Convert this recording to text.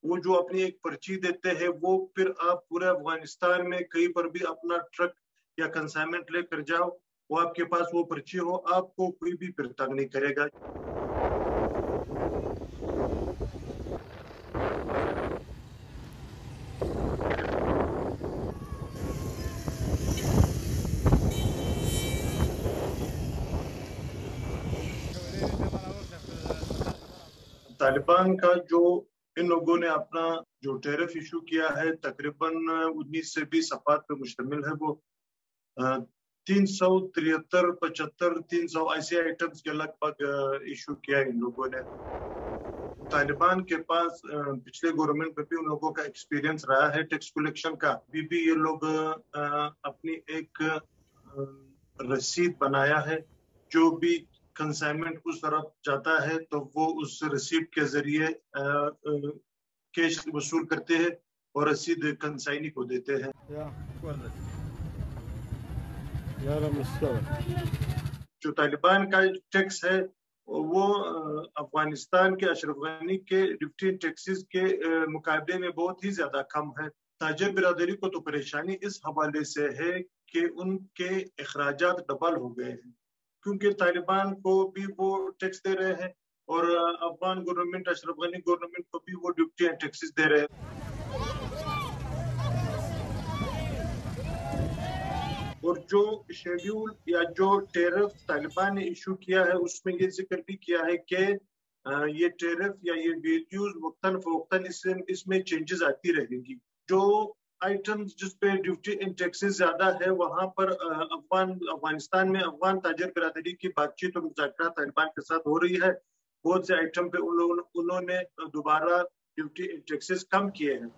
वो जो अपनी एक पर्ची देते हैं, वो फिर आप पूरे अफगानिस्तान में कहीं पर भी अपना ट्रक या कंसाइनमेंट लेकर जाओ, वो आपके पास वो पर्ची हो, आपको कोई भी फिर तंग नहीं करेगा। तालिबान का जो इन लोगों ने अपना जो टेरिफ इशू किया है, तकरीबन 19 से 20 सफ़ात पे मुश्तमिल है। वो 373, 75, 300 ऐसे आइटम्स के लगभग इशू किया इन लोगों ने। तालिबान के पास पिछले गवर्नमेंट में भी उन लोगों का एक्सपीरियंस रहा है टैक्स कलेक्शन का। भी ये लोग अपनी एक रसीद बनाया है, जो भी कंसाइनमेंट उस तरफ जाता है तो वो उस रसीद के जरिए कैश वसूल करते हैं और रसीद कंसाइनी को देते हैं। जो तालिबान का टैक्स है वो अफगानिस्तान के अशरफ गनी के डिप्टी टैक्सेस के मुकाबले में बहुत ही ज्यादा कम है। ताजिर बिरादरी को तो परेशानी इस हवाले से है कि उनके अखराजात डबल हो गए हैं, क्योंकि तालिबान को भी वो टैक्स दे रहे हैं और अफगान गवर्नमेंट, अशरफ गनी गवर्नमेंट को भी वो ड्यूटी एंड टैक्सेस दे रहे हैं। और जो शेड्यूल या जो टेरिफ तालिबान ने इशू किया है, उसमें ये जिक्र भी किया है कि ये टेरिफ या ये वैल्यूज वक्तन फवक्तन इसमें चेंजेस आती रहेंगी। जो आइटम्स जिस पे ड्यूटी एंड टैक्सेस ज्यादा है, वहां पर अफगानिस्तान में अफगान ताजिर बिरादरी की बातचीत और मुज़ाकरात तालिबान के साथ हो रही है। बहुत से आइटम पे उन्होंने दोबारा ड्यूटी एंड टैक्सेस कम किए हैं।